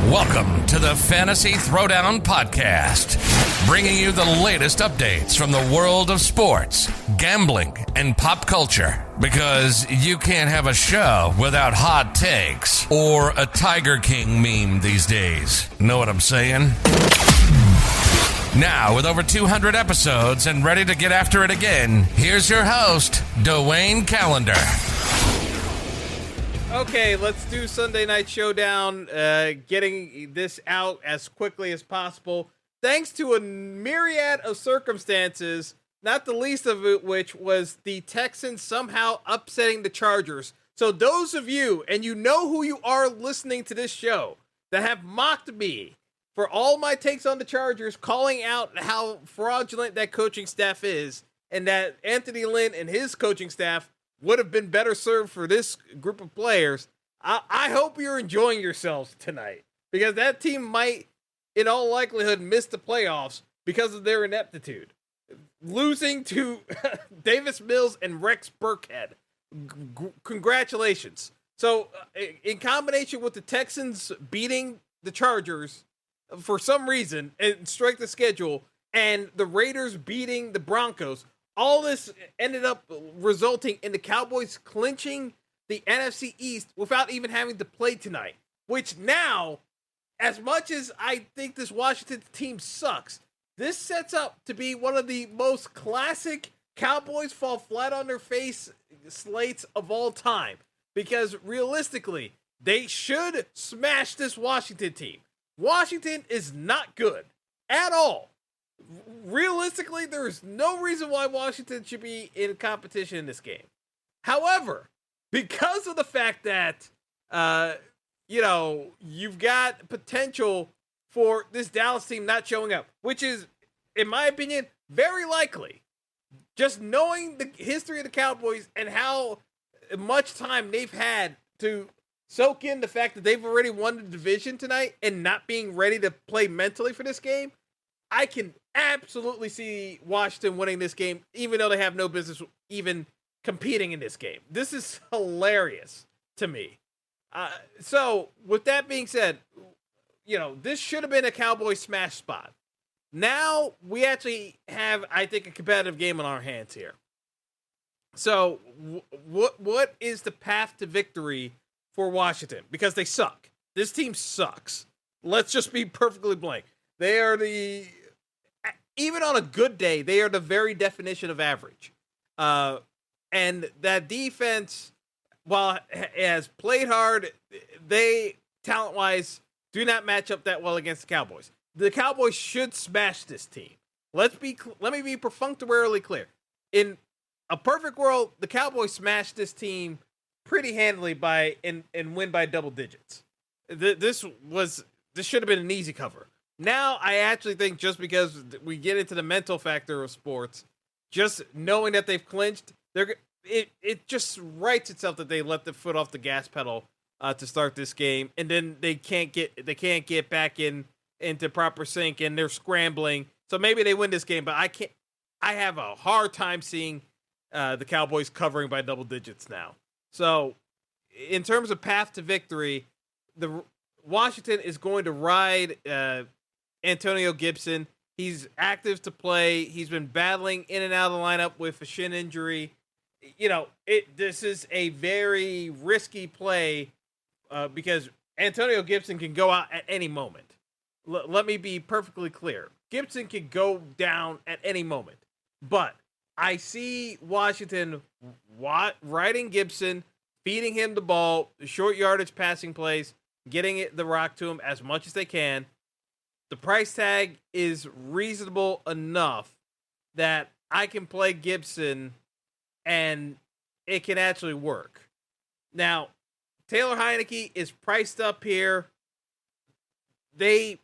Welcome to the Fantasy Throwdown Podcast, bringing you the latest updates from the world of sports, gambling, and pop culture. Because you can't have a show without hot takes or a Tiger King meme these days. Know what I'm saying? Now, with over 200 episodes and ready to get after it again, here's your host, Dwayne Callender. Okay, let's do Sunday Night Showdown, getting this out as quickly as possible, thanks to a myriad of circumstances, not the least of it which was the Texans somehow upsetting the Chargers. So those of you, and you know who you are listening to this show, that have mocked me for all my takes on the Chargers, calling out how fraudulent that coaching staff is, and that Anthony Lynn and his coaching staff would have been better served for this group of players. I hope you're enjoying yourselves tonight, because that team might, in all likelihood, miss the playoffs because of their ineptitude. Losing to Davis Mills and Rex Burkhead. Congratulations. So, in combination with the Texans beating the Chargers for some reason and strike the schedule, and the Raiders beating the Broncos, all this ended up resulting in the Cowboys clinching the NFC East without even having to play tonight. Which now, as much as I think this Washington team sucks, this sets up to be one of the most classic Cowboys fall flat on their face slates of all time. Because realistically, they should smash this Washington team. Washington is not good at all. Realistically, there is no reason why Washington should be in competition in this game. However, because of the fact that, you've got potential for this Dallas team not showing up, which is, in my opinion, very likely. Just knowing the history of the Cowboys and how much time they've had to soak in the fact that they've already won the division tonight and not being ready to play mentally for this game, I can absolutely see Washington winning this game, even though they have no business even competing in this game. This is hilarious to me. So, with that being said, this should have been a Cowboys smash spot. Now, we actually have, I think, a competitive game on our hands here. So, what is the path to victory for Washington? Because they suck. This team sucks. Let's just be perfectly blank. They are even on a good day, they are the very definition of average. And that defense, while has played hard, they, talent-wise, do not match up that well against the Cowboys. The Cowboys should smash this team. Let me be perfunctorily clear. In a perfect world, the Cowboys smash this team pretty handily and win by double digits. This should have been an easy cover. Now, I actually think just because we get into the mental factor of sports, just knowing that they've clinched, it just writes itself that they let the foot off the gas pedal to start this game, and then they can't get back into proper sync, and they're scrambling. So maybe they win this game, but I have a hard time seeing the Cowboys covering by double digits now. So, in terms of path to victory, the Washington is going to ride Antonio Gibson. He's active to play. He's been battling in and out of the lineup with a shin injury. This is a very risky play because Antonio Gibson can go out at any moment. Let me be perfectly clear. Gibson can go down at any moment. But I see Washington riding Gibson, feeding him the ball, short yardage passing plays, getting the rock to him as much as they can. The price tag is reasonable enough that I can play Gibson and it can actually work. Now, Taylor Heineke is priced up here. They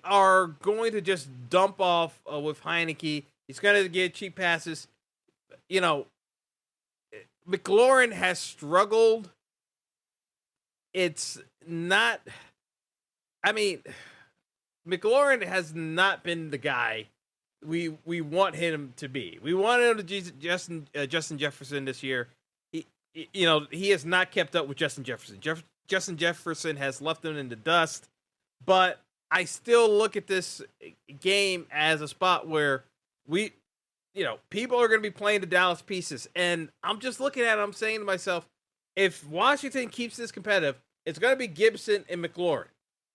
are going to just dump off with Heineke. He's going to get cheap passes. McLaurin has struggled. It's not... McLaurin has not been the guy we want him to be. We wanted him to be Justin Jefferson this year. He has not kept up with Justin Jefferson. Justin Jefferson has left them in the dust, but I still look at this game as a spot where people are going to be playing the Dallas pieces. And I'm just looking at it, I'm saying to myself, if Washington keeps this competitive, it's going to be Gibson and McLaurin.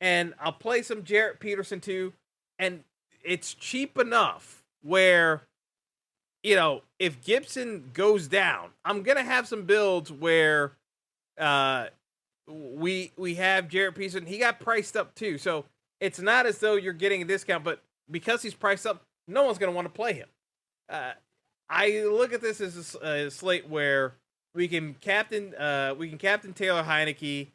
And I'll play some Jarrett Peterson too. And it's cheap enough where, if Gibson goes down, I'm going to have some builds where we have Jarrett Peterson. He got priced up too. So it's not as though you're getting a discount, but because he's priced up, no one's going to want to play him. I look at this as a slate where we can captain Taylor Heineke.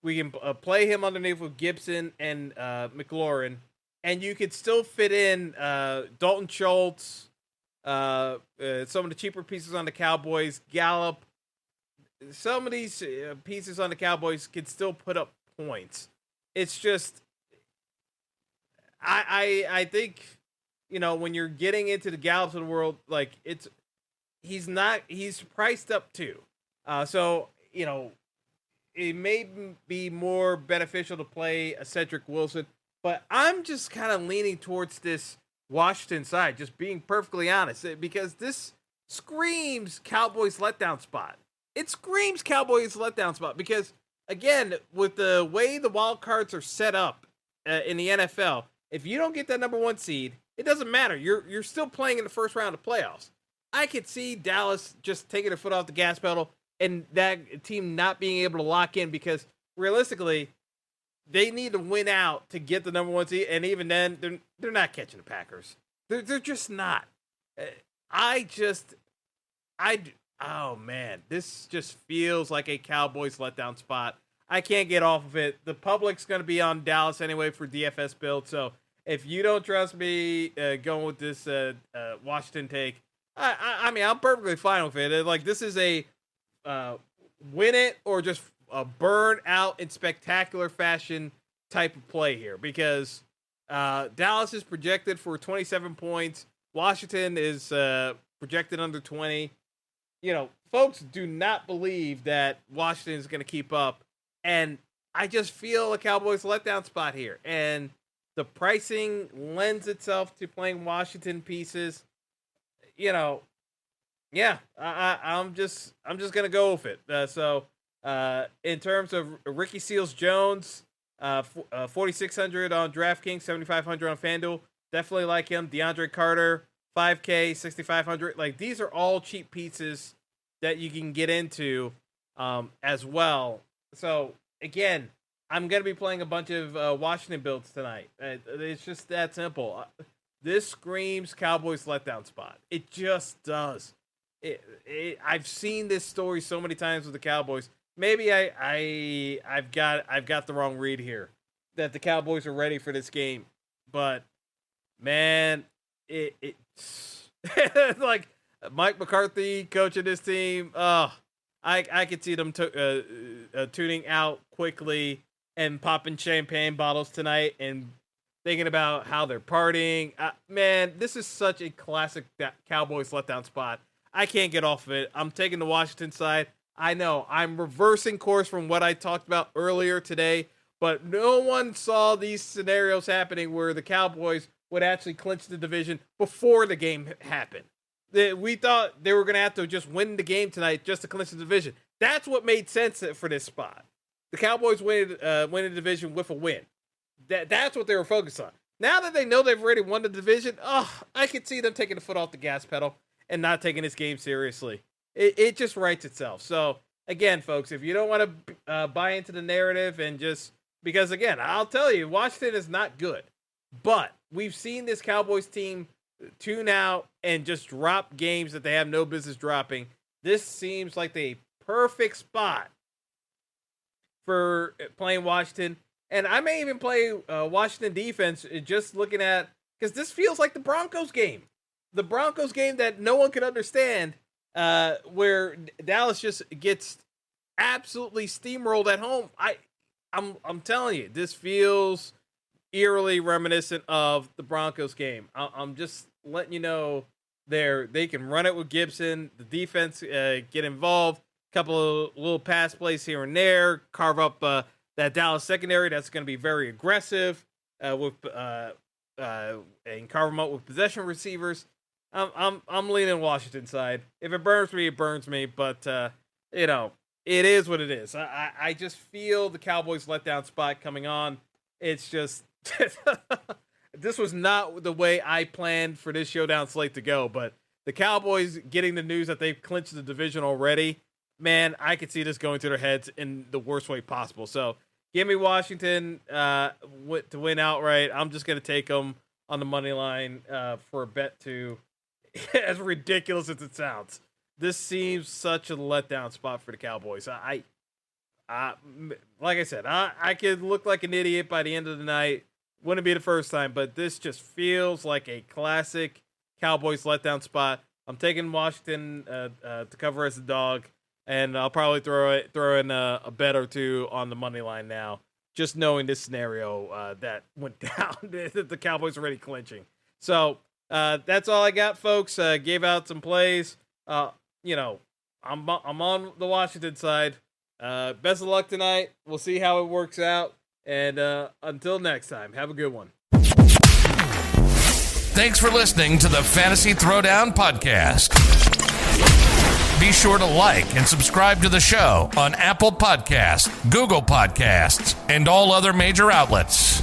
We can play him underneath with Gibson and McLaurin, and you could still fit in Dalton Schultz, some of the cheaper pieces on the Cowboys, Gallup. Some of these pieces on the Cowboys can still put up points. It's just, I think, when you're getting into the Gallups of the world, like he's priced up too. So, it may be more beneficial to play a Cedric Wilson, but I'm just kind of leaning towards this Washington side, just being perfectly honest, because this screams Cowboys letdown spot. It screams Cowboys letdown spot because, again, with the way the wild cards are set up in the NFL, if you don't get that number 1 seed, it doesn't matter. You're still playing in the first round of playoffs. I could see Dallas just taking their foot off the gas pedal and that team not being able to lock in because realistically, they need to win out to get the number 1 seed, and even then, they're not catching the Packers. They're just not. Oh man, this just feels like a Cowboys letdown spot. I can't get off of it. The public's going to be on Dallas anyway for DFS build, so if you don't trust me going with this Washington take, I mean, I'm perfectly fine with it. Like, this is a win it or just a burn out in spectacular fashion type of play here because Dallas is projected for 27 points. Washington is projected under 20. Folks do not believe that Washington is going to keep up. And I just feel a Cowboys letdown spot here. And the pricing lends itself to playing Washington pieces. I'm just going to go with it. So in terms of Ricky Seals-Jones, 4,600 on DraftKings, 7,500 on FanDuel. Definitely like him. DeAndre Carter, 5K, 6,500. Like, these are all cheap pieces that you can get into as well. So, again, I'm going to be playing a bunch of Washington builds tonight. It's just that simple. This screams Cowboys letdown spot. It just does. I've seen this story so many times with the Cowboys. Maybe I've got the wrong read here that the Cowboys are ready for this game. But, man, it's like Mike McCarthy coaching this team. I could see them tuning out quickly and popping champagne bottles tonight and thinking about how they're partying. Man, this is such a classic Cowboys letdown spot. I can't get off of it. I'm taking the Washington side. I know I'm reversing course from what I talked about earlier today, but no one saw these scenarios happening where the Cowboys would actually clinch the division before the game happened. We thought they were going to have to just win the game tonight just to clinch the division. That's what made sense for this spot. The Cowboys win the division with a win. That's what they were focused on. Now that they know they've already won the division, I could see them taking the foot off the gas pedal and not taking this game seriously. It just writes itself. So, again, folks, if you don't want to buy into the narrative and just... Because, again, I'll tell you, Washington is not good. But we've seen this Cowboys team tune out and just drop games that they have no business dropping. This seems like the perfect spot for playing Washington. And I may even play Washington defense just looking at... Because this feels like the Broncos game. The Broncos game that no one could understand, where Dallas just gets absolutely steamrolled at home. I'm telling you, this feels eerily reminiscent of the Broncos game. I'm just letting you know they can run it with Gibson. The defense get involved. couple of little pass plays here and there, carve up that Dallas secondary that's going to be very aggressive and carve them up with possession receivers. I'm leaning Washington side. If it burns me, it burns me. But it is what it is. I just feel the Cowboys letdown spot coming on. It's just this was not the way I planned for this showdown slate to go. But the Cowboys getting the news that they've clinched the division already, man, I could see this going to their heads in the worst way possible. So give me Washington to win outright. I'm just going to take them on the money line for a bet to, as ridiculous as it sounds. This seems such a letdown spot for the Cowboys. Like I said, I could look like an idiot by the end of the night. Wouldn't be the first time, but this just feels like a classic Cowboys letdown spot. I'm taking Washington to cover as a dog, and I'll probably throw in a bet or two on the money line now, just knowing this scenario that went down. The Cowboys already clinching. So that's all I got, folks. Gave out some plays. I'm on the Washington side. Best of luck tonight. We'll see how it works out. And until next time, have a good one. Thanks for listening to the Fantasy Throwdown Podcast. Be sure to like and subscribe to the show on Apple Podcasts, Google Podcasts, and all other major outlets.